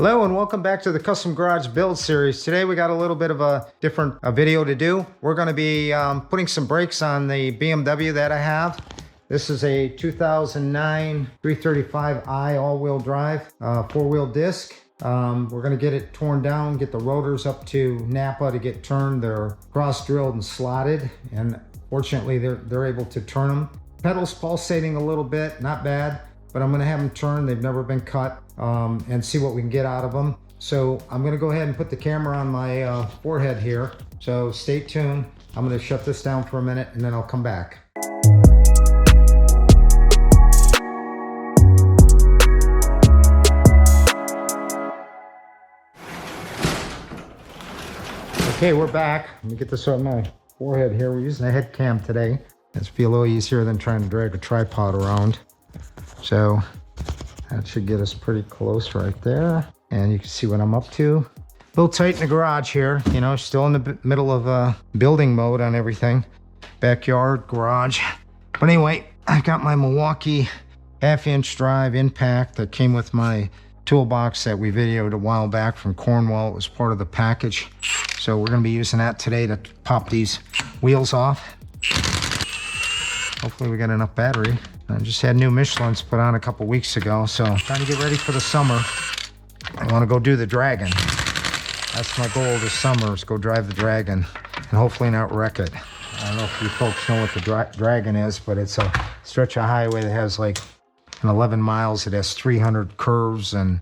Hello and welcome back to the Custom Garage Build Series. Today we got a little bit of a different video to do. We're going to be putting some brakes on the BMW that I have. This is a 2009 335i all-wheel drive, four-wheel disc. We're going to get it torn down, get the rotors up to Napa to get turned. They're cross-drilled and slotted, and fortunately they're able to turn them. Pedals pulsating a little bit, not bad. But I'm going to have them turned. They've never been cut, and see what we can get out of them. So I'm going to go ahead and put the camera on my forehead here. So stay tuned. I'm going to shut this down for a minute and then I'll come back. Okay, we're back. Let me get this on my forehead here. We're using a head cam today. It's be a little easier than trying to drag a tripod around. So that should get us pretty close right there. And you can see what I'm up to. A little tight in the garage here, you know, still in the middle of building mode on everything. Backyard, garage. But anyway, I've got my Milwaukee half-inch drive impact that came with my toolbox that we videoed a while back from Cornwall. It was part of the package. So we're gonna be using that today to pop these wheels off. Hopefully we got enough battery. I just had new Michelins put on a couple weeks ago, so trying to get ready for the summer. I want to go do the Dragon. That's my goal this summer, is go drive the Dragon and hopefully not wreck it. I don't know if you folks know what the Dragon is, but it's a stretch of highway that has like 11 miles. It has 300 curves, and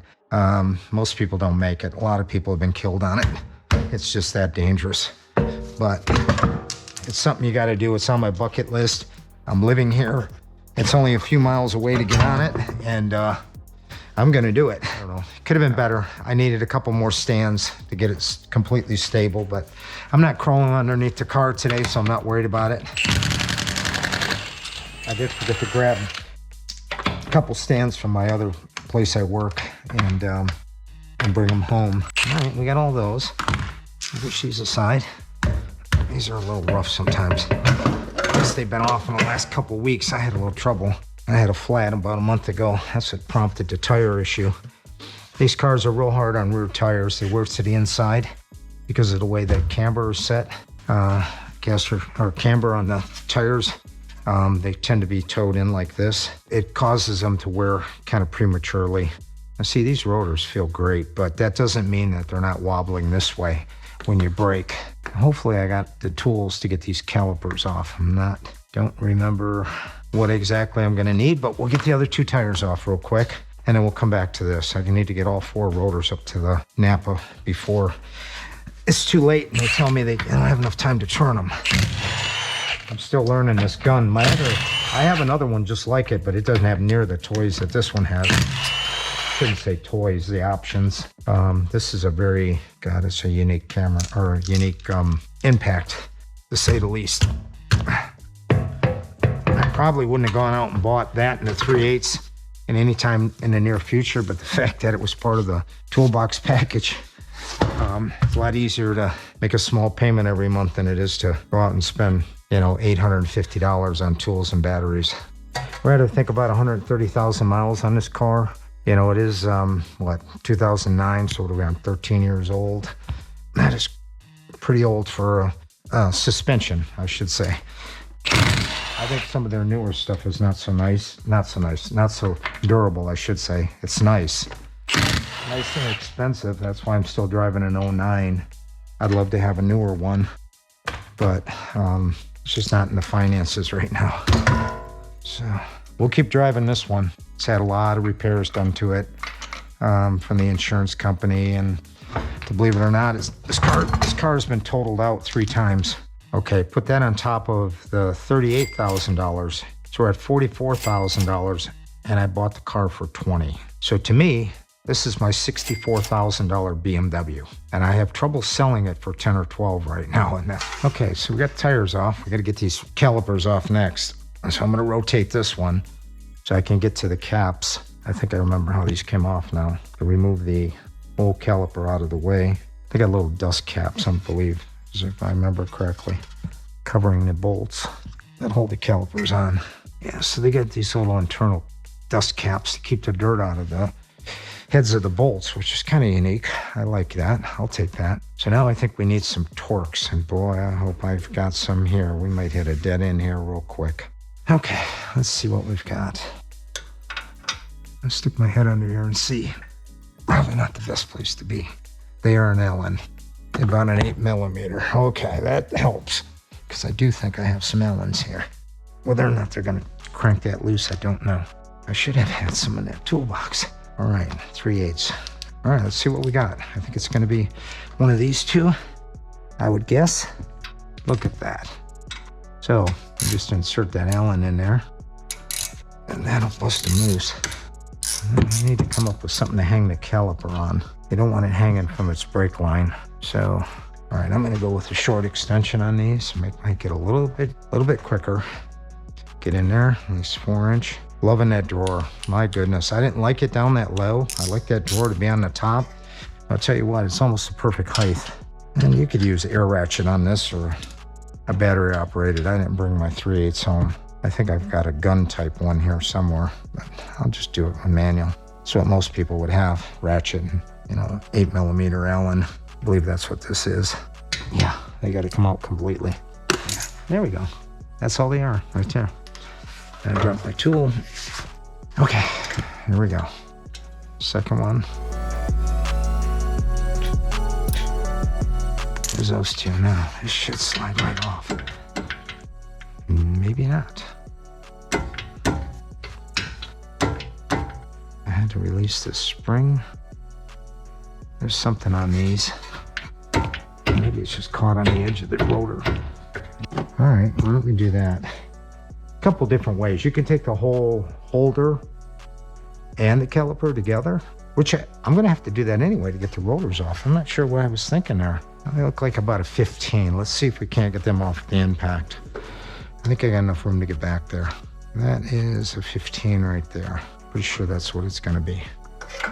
most people don't make it. A lot of people have been killed on it. It's just that dangerous. But it's something you got to do. It's on my bucket list. I'm living here. It's only a few miles away to get on it, and I'm gonna do it. I don't know, could have been better. I needed a couple more stands to get it completely stable, but I'm not crawling underneath the car today, so I'm not worried about it. I did forget to grab a couple stands from my other place I work and bring them home. All right, we got all those. Push these aside. These are a little rough sometimes. They've been off in the last couple of weeks. I had a little trouble. I had a flat about a month ago. That's what prompted the tire issue. These cars are real hard on rear tires. They work to the inside because of the way that camber is set. Caster or camber on the tires. They tend to be towed in like this. It causes them to wear kind of prematurely. Now see, these rotors feel great, but that doesn't mean that they're not wobbling this way when you brake. Hopefully I got the tools to get these calipers off. Don't remember what exactly I'm gonna need, but we'll get the other two tires off real quick and then we'll come back to this. I need to get all four rotors up to the Napa before it's too late and they tell me they don't have enough time to turn them. I'm still learning this gun. I have another one just like it, but it doesn't have near the toys that this one has. Shouldn't say toys, the options. This is a very, God, it's a unique camera, or a unique impact, to say the least. I probably wouldn't have gone out and bought that in the 3/8 in any time in the near future, but the fact that it was part of the toolbox package, it's a lot easier to make a small payment every month than it is to go out and spend, you know, $850 on tools and batteries. We're at, I think, about 130,000 miles on this car. You know, it is, 2009, so it'll be around 13 years old. That is pretty old for suspension, I should say. I think some of their newer stuff is not so durable, I should say. It's nice. Nice and expensive. That's why I'm still driving an 09. I'd love to have a newer one, but it's just not in the finances right now. So we'll keep driving this one. It's had a lot of repairs done to it from the insurance company, and to believe it or not, this car has been totaled out 3 times. Okay, put that on top of the $38,000. So we're at $44,000, and I bought the car for $20,000. So to me, this is my $64,000 BMW, and I have trouble selling it for 10 or 12 right now. And okay, so we got the tires off. We got to get these calipers off next. So I'm going to rotate this one so I can get to the caps. I think I remember how these came off now. To remove the old caliper out of the way. They got little dust caps, I believe, if I remember correctly, covering the bolts that hold the calipers on. Yeah, so they got these little internal dust caps to keep the dirt out of heads of the bolts, which is kind of unique. I like that. I'll take that. So now I think we need some Torx, and boy, I hope I've got some here. We might hit a dead end here real quick. Okay, let's see what we've got. I'll stick my head under here and see. Probably not the best place to be. They are an Allen, about an 8mm. Okay, that helps, because I do think I have some Allens here. Whether or not they're gonna crank that loose, I don't know. I should have had some in that toolbox. All right, 3/8. All right, let's see what we got. I think it's gonna be one of these two, I would guess. Look at that. So you just insert that Allen in there, and that'll bust them loose. I need to come up with something to hang the caliper on. You don't want it hanging from its brake line. So, all right, I'm gonna go with a short extension on these. Make it a little bit quicker. Get in there, nice 4-inch. Loving that drawer, my goodness. I didn't like it down that low. I like that drawer to be on the top. I'll tell you what, it's almost the perfect height. And you could use air ratchet on this or a battery operated. I didn't bring my 3/8 home. I think I've got a gun type one here somewhere, but I'll just do it with manual. That's what most people would have, ratchet and, 8mm Allen. I believe that's what this is. Yeah, they got to come out completely. Yeah, there we go. That's all they are right there. And I dropped my tool. Okay, here we go. Second one. There's those two now. This should slide right off. Maybe not. I had to release this spring. There's something on these. Maybe it's just caught on the edge of the rotor. All right, why don't we do that? A couple different ways. You can take the whole holder and the caliper together, which I'm gonna have to do that anyway to get the rotors off. I'm not sure what I was thinking there. They look like about a 15. Let's see if we can't get them off the impact. I think I got enough room to get back there. That is a 15 right there. Pretty sure that's what it's gonna be.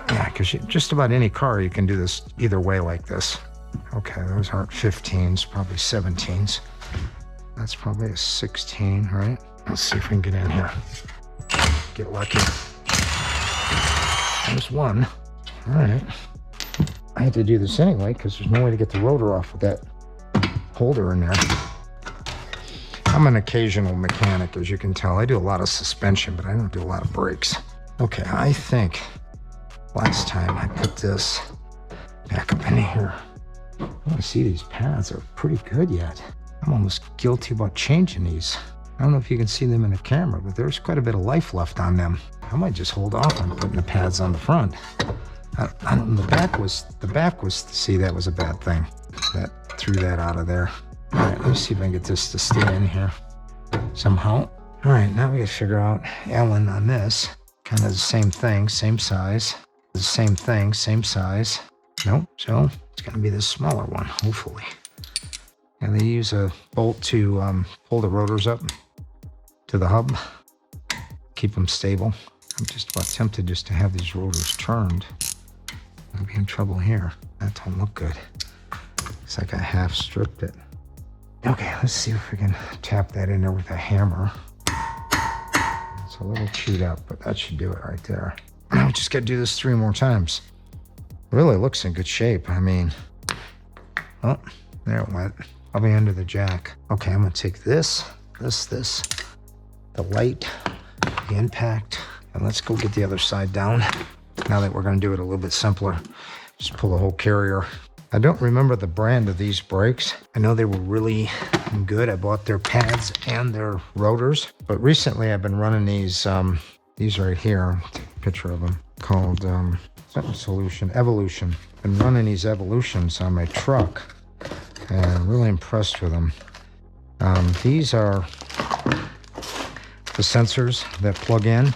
Yeah, because just about any car you can do this either way like this. Okay, those aren't 15s, probably 17s. That's probably a 16, right? Let's see if we can get in here. Get lucky. There's one. All right. I had to do this anyway because there's no way to get the rotor off with that holder in there. I'm an occasional mechanic, as you can tell. I do a lot of suspension, but I don't do a lot of brakes. Okay, I think last time I put this back up in here. I want to see these pads are pretty good yet. I'm almost guilty about changing these. I don't know if you can see them in the camera, but there's quite a bit of life left on them. I might just hold off on putting the pads on the front. The back was to see that was a bad thing. That threw that out of there. All right, let me see if I can get this to stay in here somehow. All right, now we gotta figure out Allen on this. Kind of the same thing, same size. The same thing, same size. Nope, so it's gonna be this smaller one, hopefully. And they use a bolt to pull the rotors up to the hub, keep them stable. I'm just about tempted just to have these rotors turned. I'll be in trouble here. That don't look good. Looks like I half stripped it. Okay, let's see if we can tap that in there with a hammer. It's a little chewed up, but that should do it right there. I just gotta do this 3 more times. Really looks in good shape. I mean, oh, there it went. I'll be under the jack. Okay, I'm gonna take this, the light, the impact, and let's go get the other side down. Now that we're gonna do it a little bit simpler, just pull the whole carrier. I don't remember the brand of these brakes. I know they were really good. I bought their pads and their rotors, but recently I've been running these right here. Take a picture of them, called Evolution. Been running these Evolutions on my truck and really impressed with them. These are the sensors that plug in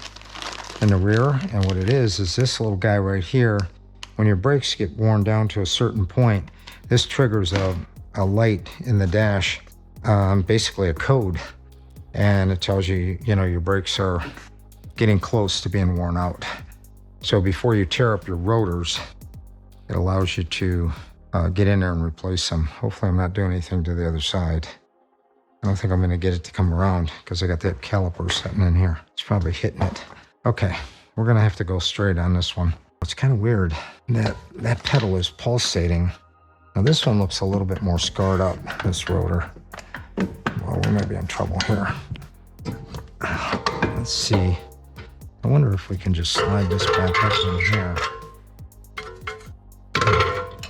the rear, and what it is this little guy right here. When your brakes get worn down to a certain point, this triggers a light in the dash, basically a code, and it tells you, your brakes are getting close to being worn out. So before you tear up your rotors, it allows you to get in there and replace them. Hopefully I'm not doing anything to the other side. I don't think I'm gonna get it to come around because I got that caliper sitting in here. It's probably hitting it. Okay, we're gonna have to go straight on this one. It's kind of weird that that pedal is pulsating. Now this one looks a little bit more scarred up, this rotor. Well, we may be in trouble here. Let's see. I wonder if we can just slide this back up in here.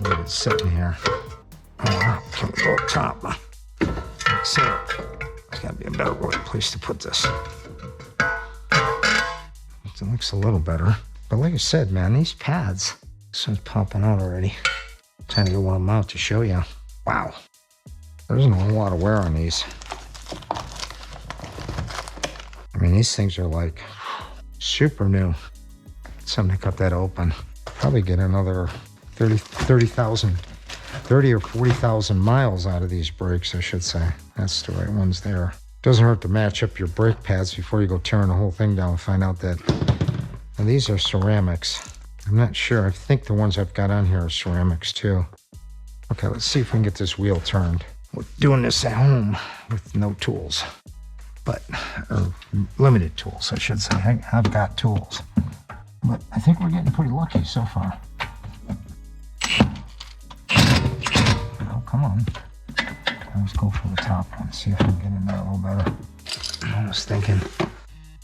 Leave it sitting here. Or can we go up top? Like so. There's got to be a better place to put this. It looks a little better. But like I said, man, these pads, this one's popping out already. I'm trying to get one of them out to show you. Wow. There isn't a whole lot of wear on these. I mean, these things are like super new. Something to cut that open. Probably get another 30 or 40,000 miles out of these brakes, I should say. That's the right ones there. Doesn't hurt to match up your brake pads before you go tearing the whole thing down and find out that, and these are ceramics. I'm not sure. I think the ones I've got on here are ceramics too. Okay, let's see if we can get this wheel turned. We're doing this at home with no tools, or limited tools, I should say. I've got tools, but I think we're getting pretty lucky so far. Oh, come on. Let's go for the top one, see if we can get in there a little better. I was thinking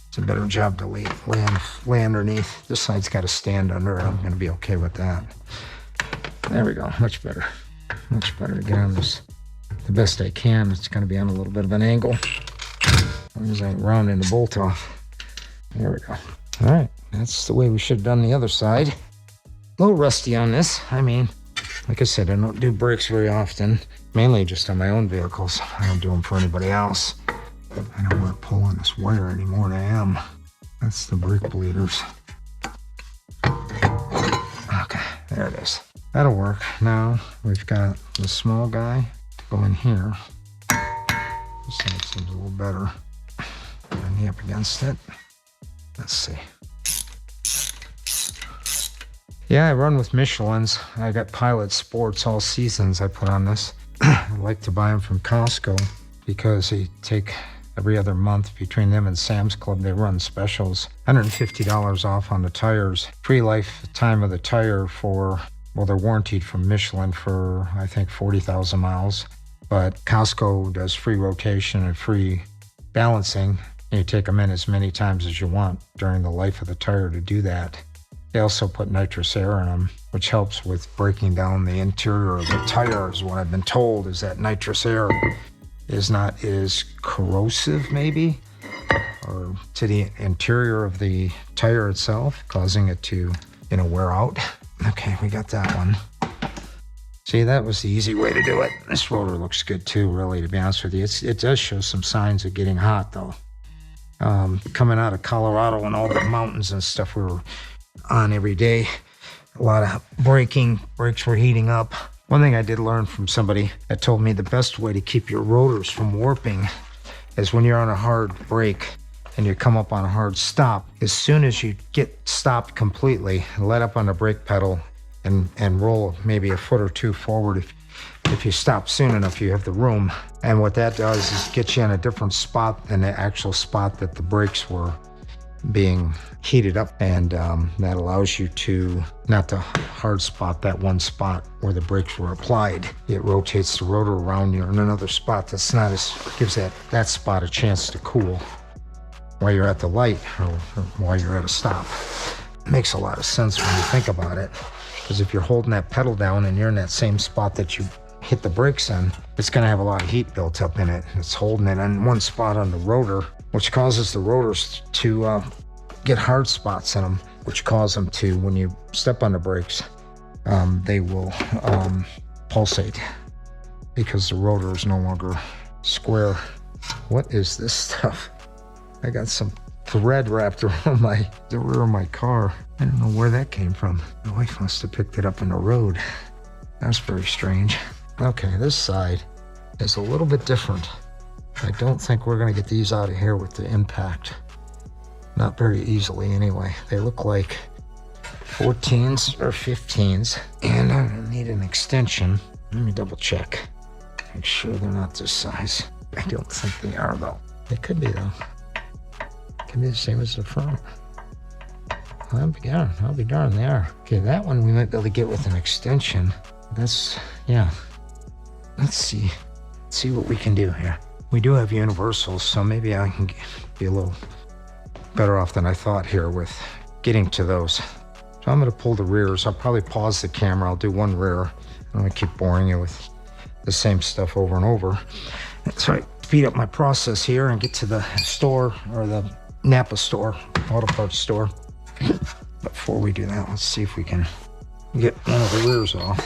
it's a better job to lay underneath. This side's got to stand under it. I'm going to be okay with that. There we go. Much better. Much better to get on this the best I can. It's going to be on a little bit of an angle. As long as I ain't rounding the bolt off. There we go. All right. That's the way we should have done the other side. A little rusty on this. I mean, like I said, I don't do brakes very often. Mainly just on my own vehicles. I don't do them for anybody else. I don't want to pull on this wire any more than I am. That's the brake bleeders. Okay, there it is. That'll work. Now we've got the small guy to go in here. This side seems a little better. Put my knee up against it. Let's see. Yeah, I run with Michelin's. I got Pilot Sports all seasons I put on this. I like to buy them from Costco because they take every other month between them and Sam's Club. They run specials. $150 off on the tires. Free lifetime of the tire for, well, they're warranted from Michelin for, I think, 40,000 miles. But Costco does free rotation and free balancing. And you take them in as many times as you want during the life of the tire to do that. They also put nitrous air in them, which helps with breaking down the interior of the tires. What I've been told is that nitrous air is not as corrosive, maybe, or to the interior of the tire itself, causing it to, wear out. Okay, we got that one. See, that was the easy way to do it. This rotor looks good too, really, to be honest with you. It does show some signs of getting hot, though. Coming out of Colorado and all the mountains and stuff we were on every day, a lot of brakes were heating up. One thing I did learn from somebody that told me the best way to keep your rotors from warping is when you're on a hard brake and you come up on a hard stop, as soon as you get stopped completely, let up on the brake pedal and roll maybe a foot or two forward. If you stop soon enough, you have the room. And what that does is get you in a different spot than the actual spot that the brakes were being heated up, and that allows you to not to hard spot that one spot where the brakes were applied. It rotates the rotor around you in another spot that's not as, gives that spot a chance to cool while you're at the light or while you're at a stop. It makes a lot of sense when you think about it, because if you're holding that pedal down and you're in that same spot that you hit the brakes in, it's going to have a lot of heat built up in it. It's holding it in one spot on the rotor, which causes the rotors to get hard spots in them, which cause them to, when you step on the brakes, they will pulsate because the rotor is no longer square. What is this stuff? I got some thread wrapped around the rear of my car. I don't know where that came from. My wife must have picked it up on the road. That's very strange. Okay, this side is a little bit different. I don't think we're going to get these out of here with the impact. Not very easily anyway. They look like 14s or 15s. And I need an extension. Let me double check. Make sure they're not this size. I don't think they are though. They could be though. Could be the same as the front. I'll be darned they are. Okay, that one we might be able to get with an extension. That's, yeah. Let's see what we can do here. We do have universals, so maybe I can be a little better off than I thought here with getting to those. So I'm gonna pull the rears. I'll probably pause the camera. I'll do one rear. I'm gonna keep boring you with the same stuff over and over. So I speed up my process here and get to the store, or the Napa store, auto parts store. But before we do that, let's see if we can get one of the rears off.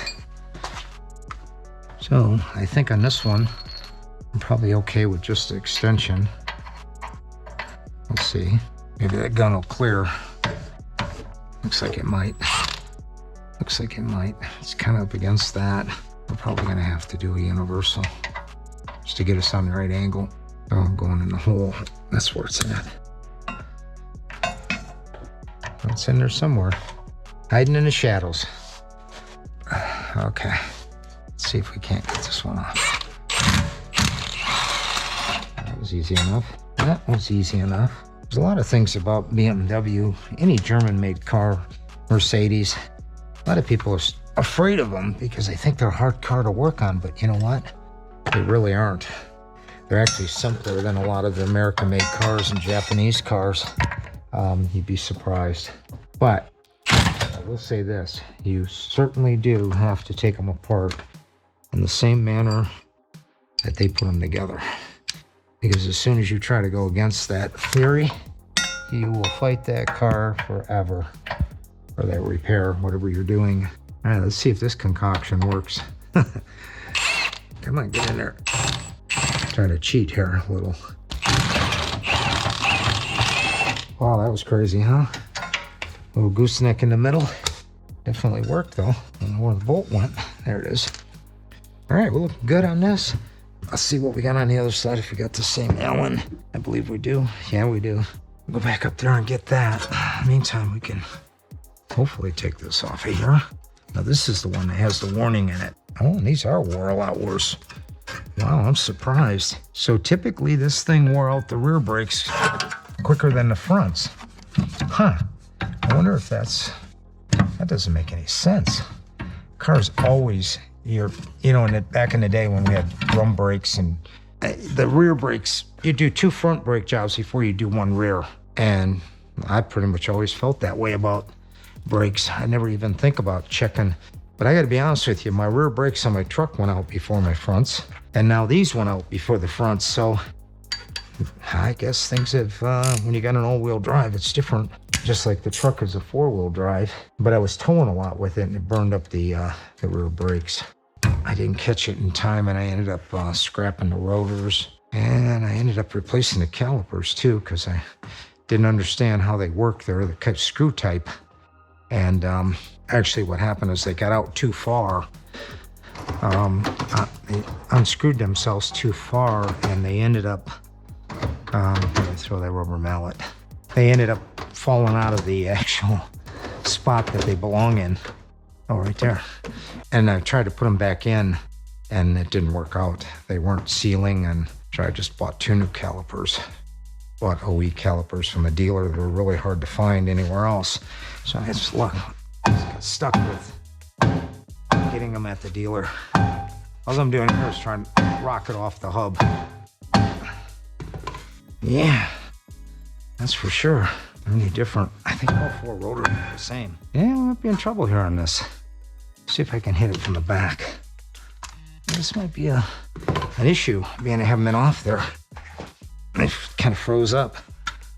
So I think on this one, I'm probably okay with just the extension. Let's see, maybe that gun will clear. Looks like it might. Looks like it might. It's kind of up against that. We're probably gonna have to do a universal just to get us on the right angle. Oh, I'm going in the hole. That's where it's at. It's in there somewhere, hiding in the shadows. Okay, let's see if we can't get this one off. That was easy enough. That was easy enough. There's a lot of things about BMW, any German-made car, Mercedes. A lot of people are afraid of them because they think they're a hard car to work on, but you know what? They really aren't. They're actually simpler than a lot of the American-made cars and Japanese cars. You'd be surprised. But I will say this, you certainly do have to take them apart in the same manner that they put them together. Because as soon as you try to go against that theory, you will fight that car forever, or that repair, whatever you're doing. All right, let's see if this concoction works. Come on, get in there. Try to cheat here a little. Wow, that was crazy, huh? Little gooseneck in the middle. Definitely worked though. I don't know where the bolt went. There it is. All right, we're looking good on this. Let's see what we got on the other side, if we got the same Allen. I believe we do. Yeah, we do. We'll go back up there and get that. Meantime, we can hopefully take this off of here. Now this is the one that has the warning in it. Oh, and these are wore a lot worse. Wow, I'm surprised. So typically this thing wore out the rear brakes quicker than the fronts. Huh. I wonder if that doesn't make any sense. Cars always, back in the day when we had drum brakes and the rear brakes, you do 2 front brake jobs before you do 1 rear. And I pretty much always felt that way about brakes. I never even think about checking. But I gotta be honest with you, my rear brakes on my truck went out before my fronts. And now these went out before the fronts. So I guess things have, when you got an all-wheel drive, it's different. Just like the truck is a 4-wheel drive. But I was towing a lot with it and it burned up the rear brakes. I didn't catch it in time and I ended up scrapping the rotors. And I ended up replacing the calipers too, because I didn't understand how they work. They're the screw type. And actually what happened is they got out too far. They unscrewed themselves too far and they ended up, let me throw that rubber mallet. They ended up falling out of the actual spot that they belong in. Oh, right there. And I tried to put them back in and it didn't work out. They weren't sealing, and so I just bought 2 new calipers. Bought OE calipers from a dealer that were really hard to find anywhere else. So I just got stuck with getting them at the dealer. All I'm doing here is trying to rock it off the hub. Yeah, that's for sure. Any different? I think all 4 rotors are the same. Yeah, we might be in trouble here on this. See if I can hit it from the back. This might be an issue, being I haven't been off there. It kind of froze up.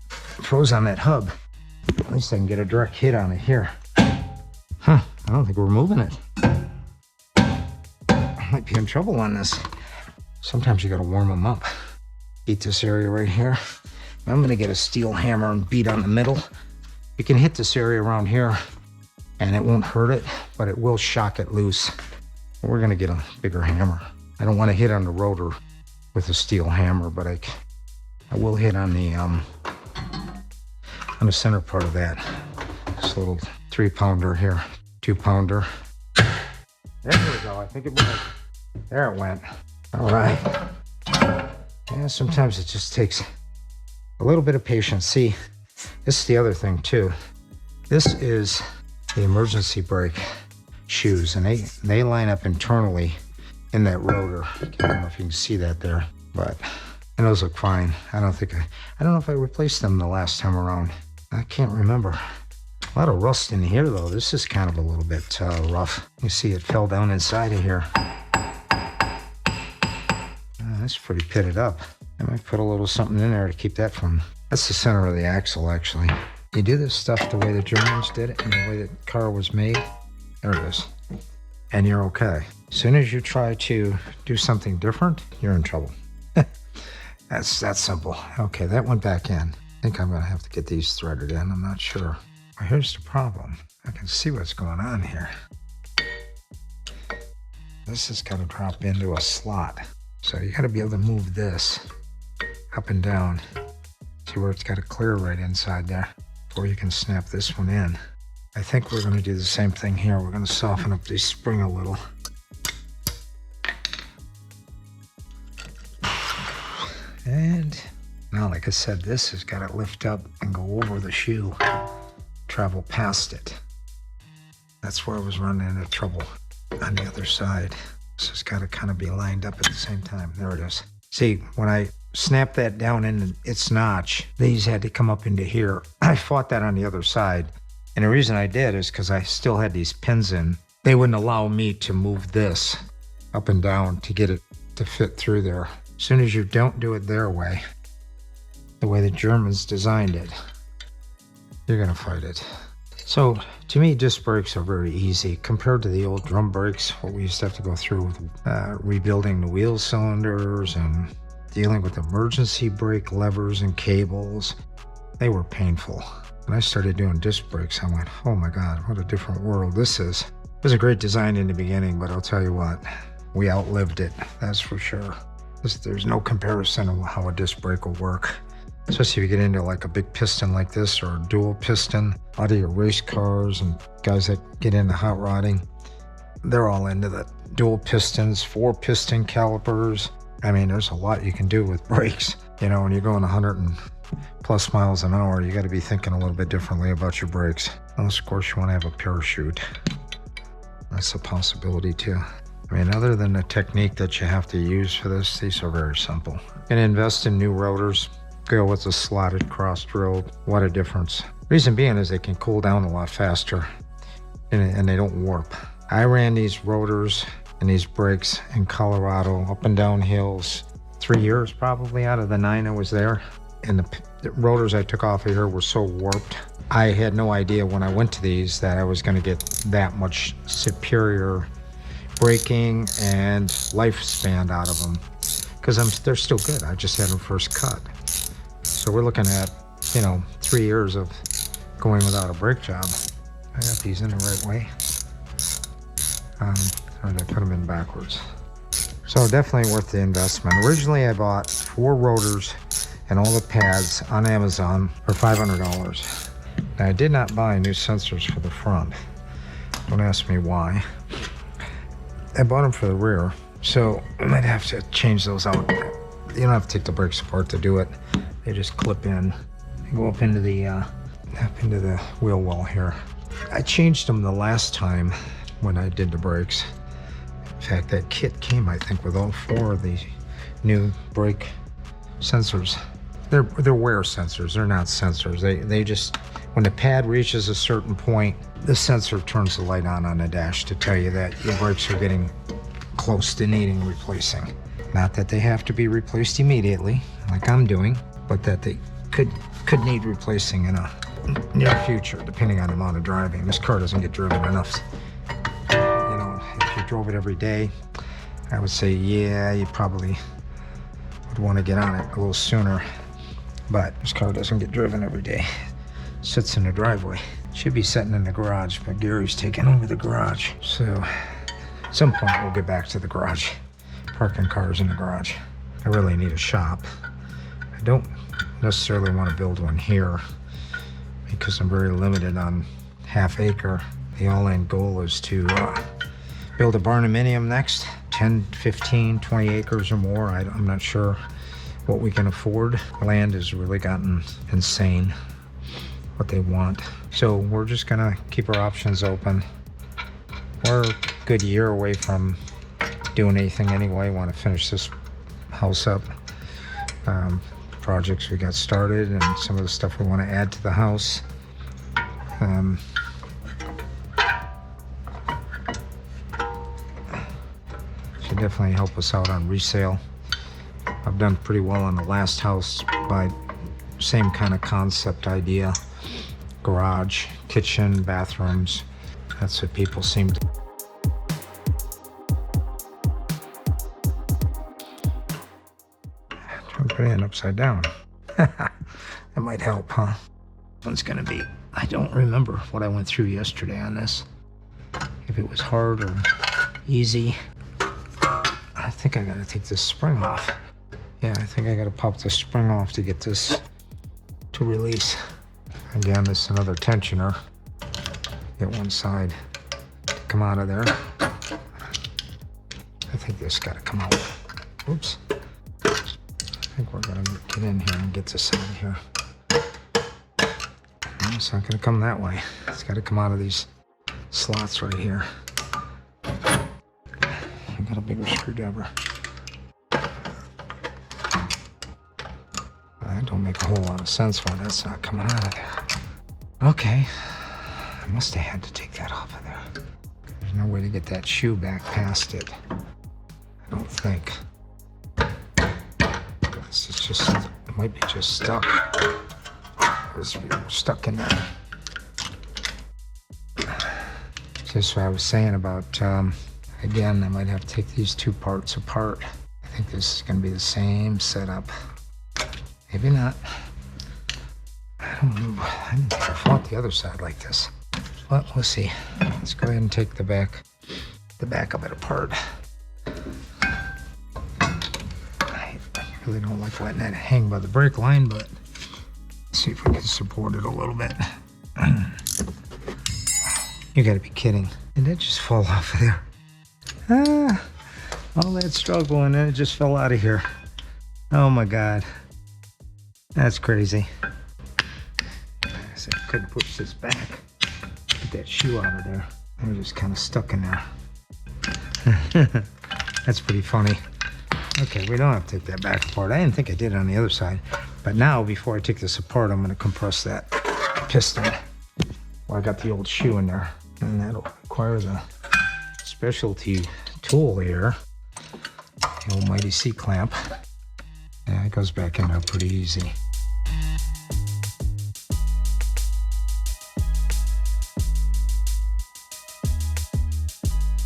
Froze on that hub. At least I can get a direct hit on it here. Huh, I don't think we're moving it. I might be in trouble on this. Sometimes you gotta warm them up. Heat this area right here. I'm gonna get a steel hammer and beat on the middle. You can hit this area around here and it won't hurt it, but it will shock it loose. We're gonna get a bigger hammer. I don't wanna hit on the rotor with a steel hammer, but I will hit on the center part of that. This little 3-pounder here, 2-pounder. There we go, I think it went. There it went. All right. Yeah, sometimes it just takes a little bit of patience. See, this is the other thing too. This is the emergency brake shoes, and they line up internally in that rotor. I don't know if you can see that there, but and those look fine. I don't know if I replaced them the last time around. I can't remember. A lot of rust in here though. This is kind of a little bit rough. You see it fell down inside of here. That's pretty pitted up. I might put a little something in there to keep that from, that's the center of the axle actually. You do this stuff the way the Germans did it and the way the car was made, there it is, and you're okay. As soon as you try to do something different, you're in trouble. That's that simple. Okay, that went back in. I think I'm gonna have to get these threaded in, I'm not sure. Well, here's the problem. I can see what's going on here. This has got to drop into a slot. So you got to be able to move this up and down. See where it's got to clear right inside there before you can snap this one in. I think we're going to do the same thing here. We're going to soften up the spring a little. And now, like I said, this has got to lift up and go over the shoe, travel past it. That's where I was running into trouble on the other side. So it's got to kind of be lined up at the same time. There it is. See, when I snapped that down in its notch, these had to come up into here. I fought that on the other side. And the reason I did is because I still had these pins in. They wouldn't allow me to move this up and down to get it to fit through there. As soon as you don't do it their way, the way the Germans designed it, you're going to fight it. So to me, disc brakes are very easy compared to the old drum brakes, what we used to have to go through with rebuilding the wheel cylinders and dealing with emergency brake levers and cables. They were painful. When I started doing disc brakes, I went, oh my God, what a different world this is. It was a great design in the beginning, but I'll tell you what, we outlived it, that's for sure. There's no comparison of how a disc brake will work. Especially if you get into like a big piston like this or a dual piston. A lot of your race cars and guys that get into hot rodding, they're all into the dual pistons, 4-piston calipers. I mean, there's a lot you can do with brakes. You know, when you're going 100 and plus miles an hour, you got to be thinking a little bit differently about your brakes. Unless, of course, you want to have a parachute. That's a possibility too. I mean, other than the technique that you have to use for this, these are very simple. And invest in new rotors. Go with a slotted cross drill. What a difference. Reason being is they can cool down a lot faster and they don't warp. I ran these rotors and these brakes in Colorado up and down hills 3 years probably out of the 9 I was there. And the rotors I took off of here were so warped. I had no idea when I went to these that I was going to get that much superior braking and lifespan out of them. Because they're still good. I just had them first cut. So we're looking at, 3 years of going without a brake job. I got these in the right way. Or did I put them in backwards? So definitely worth the investment. Originally I bought 4 rotors and all the pads on Amazon for $500. Now I did not buy new sensors for the front. Don't ask me why. I bought them for the rear. So I might have to change those out. You don't have to take the brakes apart to do it. They just clip in and go up into the wheel well here. I changed them the last time when I did the brakes. In fact, that kit came, I think, with all 4 of the new brake sensors. They're wear sensors. They're not sensors. They just, when the pad reaches a certain point, the sensor turns the light on the dash to tell you that your brakes are getting close to needing replacing. Not that they have to be replaced immediately, like I'm doing, but that they could need replacing in a near future, depending on the amount of driving. This car doesn't get driven enough. If you drove it every day, I would say, yeah, you probably would want to get on it a little sooner. But this car doesn't get driven every day. It sits in the driveway. It should be sitting in the garage, but Gary's taking over the garage. So at some point we'll get back to the garage. Parking cars in the garage. I really need a shop. I don't necessarily want to build one here because I'm very limited on half acre. The all-in goal is to build a barnuminium next, 10, 15, 20 acres or more. I'm not sure what we can afford. Land has really gotten insane. what they want. So we're just gonna keep our options open. We're a good year away from doing anything anyway. Want to finish this house up. Projects we got started and some of the stuff we want to add to the house. Should definitely help us out on resale. I've done pretty well on the last house by same kind of concept idea. Garage, kitchen, bathrooms. That's what people seem to. Try to put it upside down. That might help, huh? One's gonna be, I don't remember what I went through yesterday on this. If it was hard or easy. I think I gotta take this spring off. Yeah, I think I gotta pop the spring off to get this to release. Again, this is another tensioner. Get one side to come out of there. I think this gotta come out. Oops. I think we're gonna get in here and get this out of here. No, it's not gonna come that way. It's gotta come out of these slots right here. I got a bigger screwdriver. That don't make a whole lot of sense why that's not coming out of there. Okay. I must have had to take that off of there. There's no way to get that shoe back past it. I don't think. This is just, it might be just stuck. It's stuck in there. Just what I was saying about, again, I might have to take these two parts apart. I think this is going to be the same setup. Maybe not. I don't remember. I didn't think I fought the other side like this. But we'll see. Let's go ahead and take the back of it apart. I really don't like letting that hang by the brake line, but let's see if we can support it a little bit. You gotta be kidding. Did that just fall off of there? All that struggle and then it just fell out of here. Oh my God. That's crazy. I said I couldn't push this back. Get that shoe out of there. I'm just kind of stuck in there. That's pretty funny. Okay, we don't have to take that back apart. I didn't think I did on the other side. But now, before I take this apart, I'm going to compress that piston. Well, I got the old shoe in there. And that'll require the specialty tool here. The almighty C-clamp. Yeah, it goes back in there pretty easy.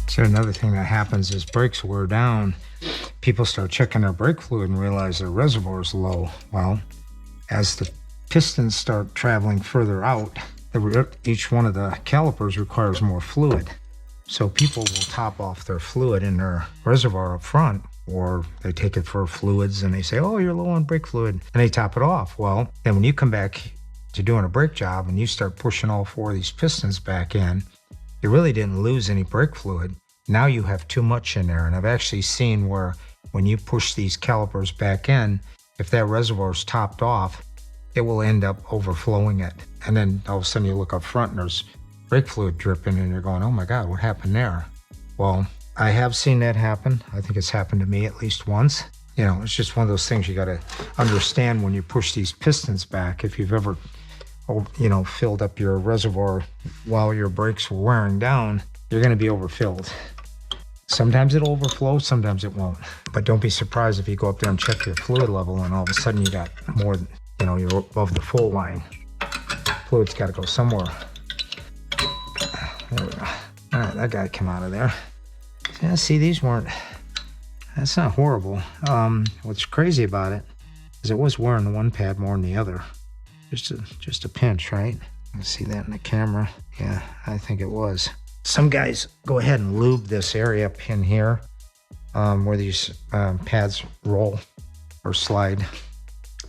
So another thing that happens is brakes wear down. People start checking their brake fluid and realize their reservoir is low. Well, as the pistons start traveling further out, each one of the calipers requires more fluid. So people will top off their fluid in their reservoir up front, or they take it for fluids and they say, oh, you're low on brake fluid, and they top it off. Well, then when you come back to doing a brake job and you start pushing all four of these pistons back in, you really didn't lose any brake fluid. Now you have too much in there. And I've actually seen where when you push these calipers back in, if that reservoir is topped off, it will end up overflowing it. And then all of a sudden you look up front and there's brake fluid dripping and you're going, oh my God, what happened there? Well, I have seen that happen. I think it's happened to me at least once. You know, it's just one of those things you got to understand when you push these pistons back. If you've ever, you know, filled up your reservoir while your brakes were wearing down, you're going to be overfilled. Sometimes it'll overflow, sometimes it won't. But don't be surprised if you go up there and check your fluid level and all of a sudden you got more, you know, you're above the full line. Fluid's got to go somewhere. There we go. All right, that guy came out of there. Yeah, see, these weren't, that's not horrible. What's crazy about it is it was wearing the one pad more than the other. Just a pinch, right? You see that in the camera? Yeah, I think it was. Some guys go ahead and lube this area up in here where these pads roll or slide.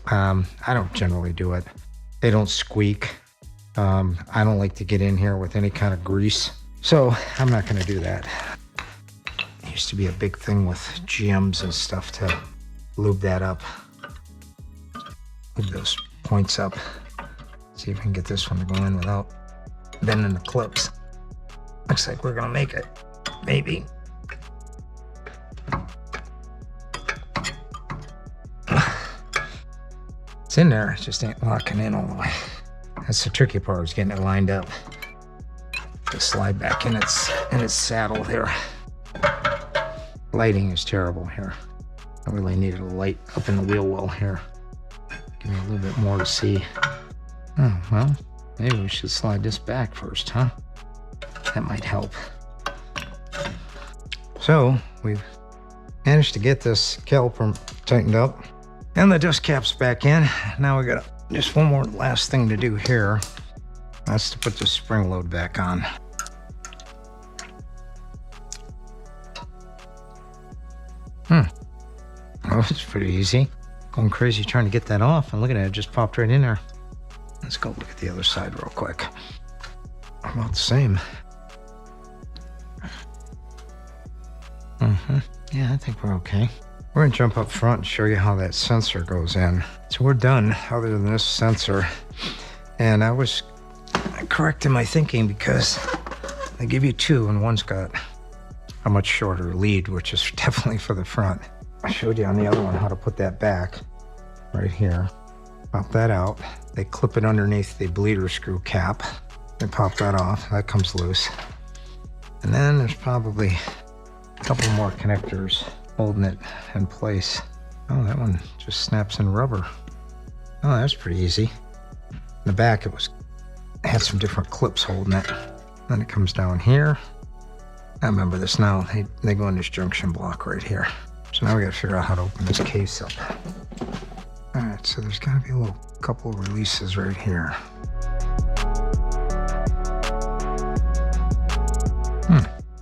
I don't generally do it. They don't squeak. I don't like to get in here with any kind of grease, so I'm not going to do that. It used to be a big thing with GMs and stuff to lube that up. Lube those points up. See if we can get this one to go in without bending the clips. Looks like we're gonna make it. Maybe. It's in there, it just ain't locking in all the way. That's the tricky part, is getting it lined up. To slide back in its saddle here. Lighting is terrible here. I really needed a light up in the wheel well here. Give me a little bit more to see. Oh, well, maybe we should slide this back first, huh? That might help. So, we've managed to get this caliper tightened up. And the dust cap's back in. Now we got just one more last thing to do here. That's to put the spring load back on. Oh, it's pretty easy. Going crazy trying to get that off, and look at it, it just popped right in there. Let's go look at the other side real quick. About the same. Yeah, I think we're okay. We're gonna jump up front and show you how that sensor goes in. So we're done, other than this sensor. And I was correct in my thinking, because they give you two, and one's got a much shorter lead, which is definitely for the front. I showed you on the other one how to put that back right here. Pop that out. They clip it underneath the bleeder screw cap. They pop that off. That comes loose. And then there's probably a couple more connectors holding it in place. Oh, that one just snaps in rubber. Oh, that's pretty easy. In the back, it had some different clips holding it. Then it comes down here. I remember this now. They go in this junction block right here. So now we gotta figure out how to open this case up. All right, so there's gotta be a couple of releases right here.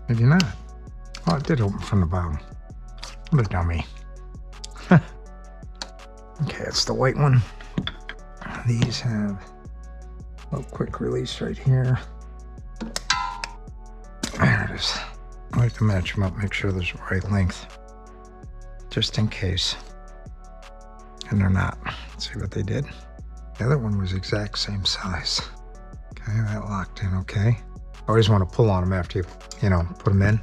Maybe not. Oh, it did open from the bottom. What a dummy. Okay, it's the white one. These have a little quick release right here. There it is. I like to match them up, make sure there's the right length. Just in case. And they're not. Let's see what they did. The other one was exact same size. Okay, that locked in okay. Always want to pull on them after you put them in.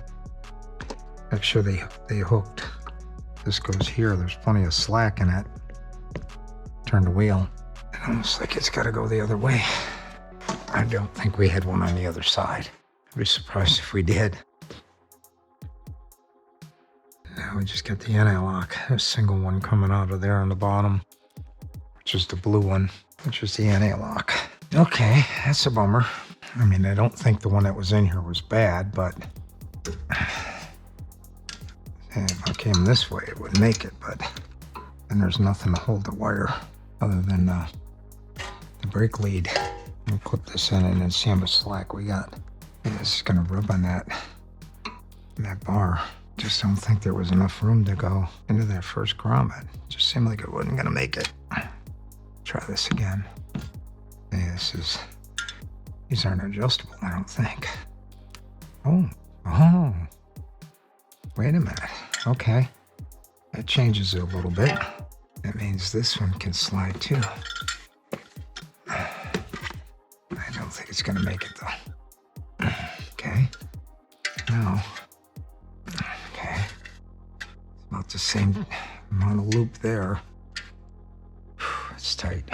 Make sure they hooked. This goes here, there's plenty of slack in it. Turn the wheel. It almost like it's gotta go the other way. I don't think we had one on the other side. I'd be surprised if we did. Now we just got the anti-lock. A single one coming out of there on the bottom, which is the blue one, which is the anti-lock. Okay, that's a bummer. I mean, I don't think the one that was in here was bad, but if I came this way, it would make it, but then there's nothing to hold the wire other than the brake lead. We'll clip this in and then see how much slack we got. Yeah, this is gonna rub on that bar. Just don't think there was enough room to go into that first grommet. Just seemed like it wasn't gonna make it. Try this again. Yeah, these aren't adjustable, I don't think. Oh. Wait a minute. Okay. That changes it a little bit. That means this one can slide too. I don't think it's gonna make it though. Okay. Now. Okay. It's about the same amount of loop there. It's tight.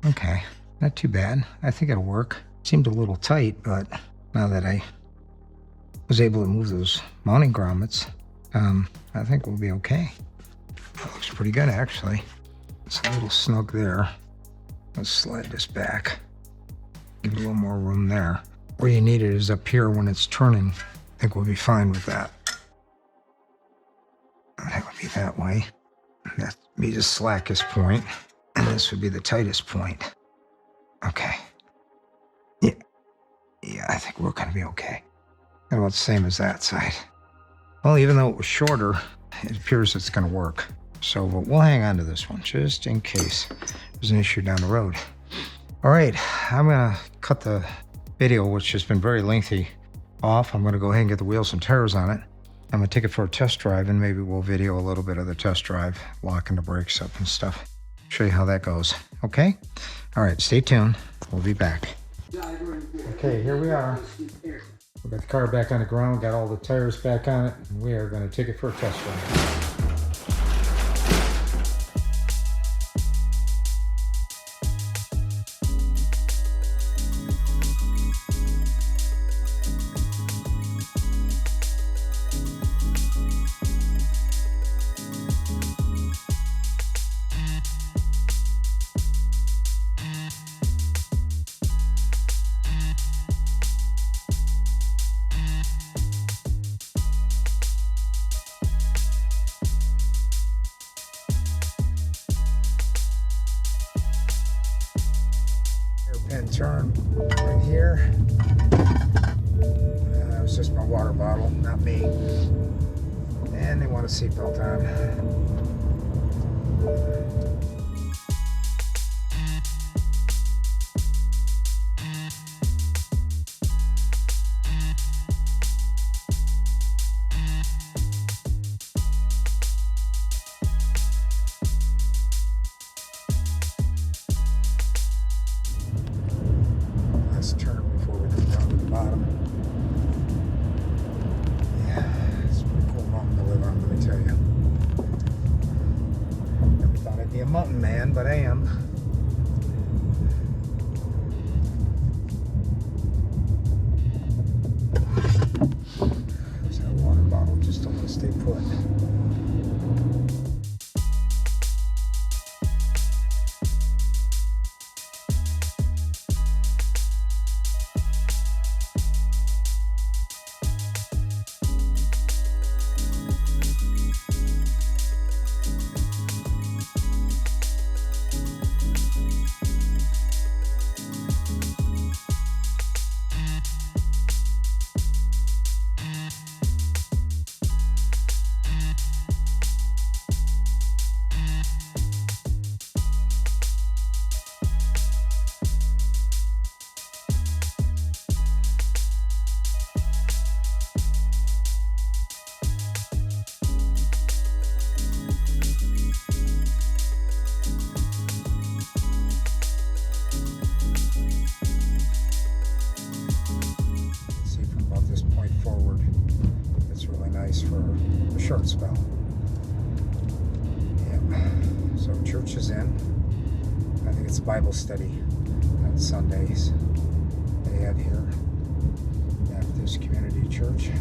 Okay. Not too bad. I think it'll work. Seemed a little tight, but now that I was able to move those mounting grommets, I think we'll be okay. That looks pretty good, actually. It's a little snug there. Let's slide this back. Give it a little more room there. Where you need it is up here when it's turning. I think we'll be fine with that. That would be that way. That would be the slackest point, and this would be the tightest point. Okay. Yeah, I think we're gonna be okay. About the same as that side. Well, even though it was shorter, it appears it's gonna work. So we'll hang on to this one just in case there's an issue down the road. All right, I'm gonna cut the video, which has been very lengthy, off. I'm gonna go ahead and get the wheels and tires on it. I'm gonna take it for a test drive, and maybe we'll video a little bit of the test drive, locking the brakes up and stuff. Show you how that goes. Okay? All right, stay tuned. We'll be back. Okay, here we are. We got the car back on the ground, got all the tires back on it, and we are going to take it for a test run. And turn right here. That was just my water bottle, not me. And they want a seatbelt on. Let's turn before we come down to the bottom. Yeah, it's a pretty cool mountain to live on, let me tell you. Never thought I'd be a mountain man, but I am. There's that water bottle, just don't want to stay put. For a short spell. Yep. So church is in. I think it's Bible study on Sundays they had here at this community church. And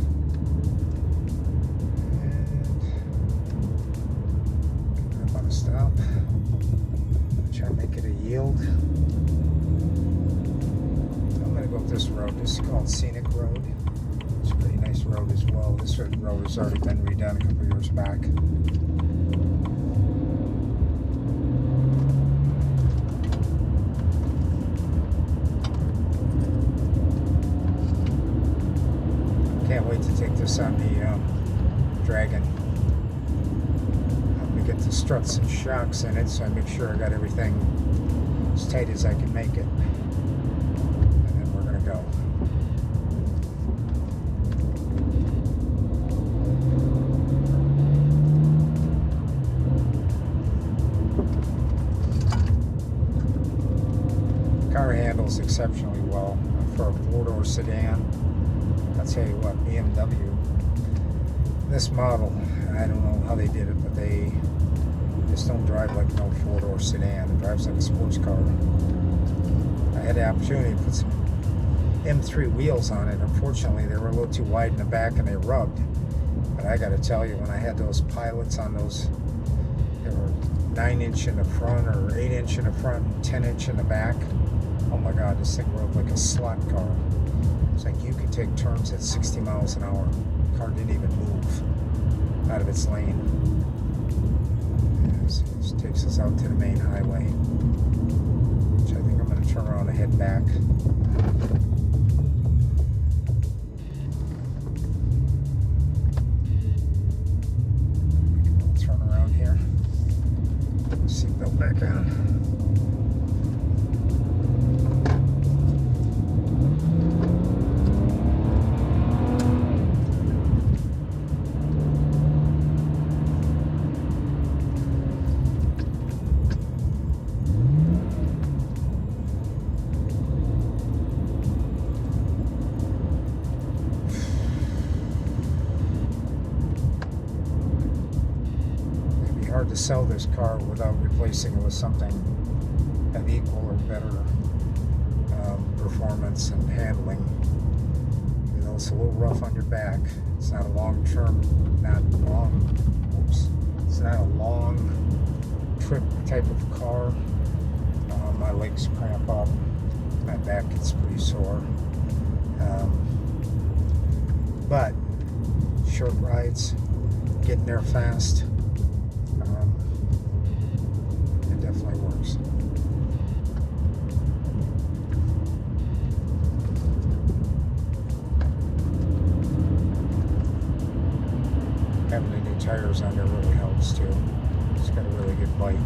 I'm about to stop. Try to make it a yield. I'm going to go up this road. This is called Scenic Road. It's a pretty nice road as well. This road has already been redone a couple of years back. Can't wait to take this on the Dragon. I'm going to get the struts and shocks in it, so I make sure I got everything as tight as I can make it. And then we're going to go. Car handles exceptionally well for a four-door sedan. I'll tell you what, BMW, this model, I don't know how they did it, but they just don't drive like no four-door sedan. It drives like a sports car. I had the opportunity to put some M3 wheels on it. Unfortunately, they were a little too wide in the back and they rubbed. But I got to tell you, when I had those pilots on those, they were 9-inch in the front or 8-inch in the front and 10-inch in the back. Oh my God, this thing rode like a slot car. It's like you could take turns at 60 miles an hour. The car didn't even move out of its lane. Yeah, so it takes us out to the main highway, which I think I'm going to turn around and head back. Turn around here. Seatbelt back on. hard to sell this car without replacing it with something of equal or better performance and handling. You know, it's a little rough on your back. It's not a long-term, it's not a long trip type of car. My legs cramp up, my back gets pretty sore. But short rides, getting there fast, it definitely works. Having the new tires on there really helps too. It's got a really good bite.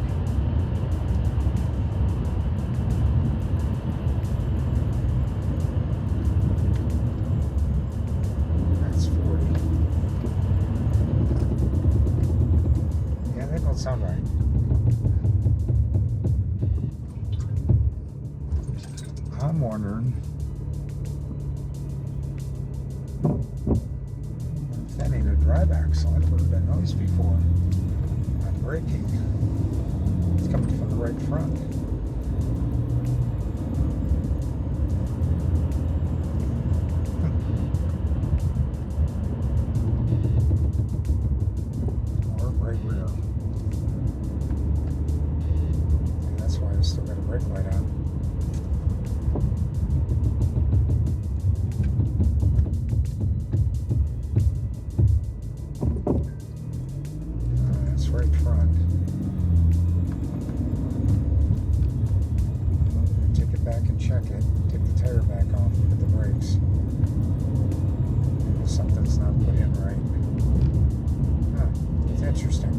That's 40. Yeah, that don't sound right. I'm wondering if that ain't a drive axle. I've heard that noise before. I'm braking. It's coming from the right front. Or right rear. And that's why I still got a brake light on. Right front. Take it back and check it. Take the tire back off. Look at the brakes. Maybe something's not put in right. Huh, it's interesting.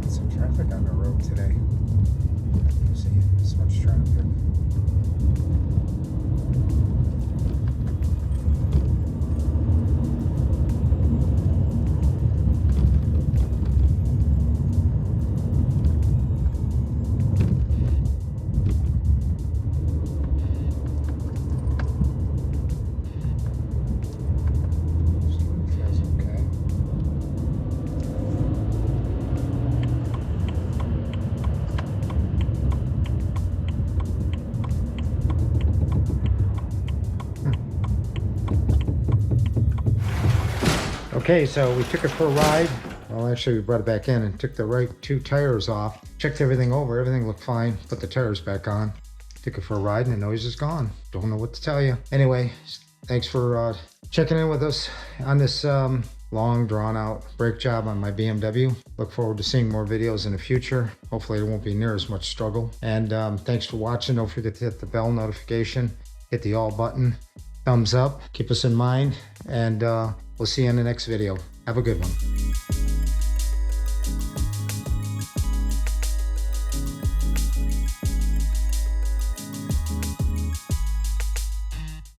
Some traffic on the road today. You see this much traffic. Okay, so we took it for a ride. Well, actually we brought it back in and took the right two tires off. Checked everything over, everything looked fine. Put the tires back on. Took it for a ride and the noise is gone. Don't know what to tell you. Anyway, thanks for checking in with us on this long drawn out brake job on my BMW. Look forward to seeing more videos in the future. Hopefully it won't be near as much struggle. And thanks for watching. Don't forget to hit the bell notification, hit the all button, thumbs up, keep us in mind, and we'll see you in the next video. Have a good one.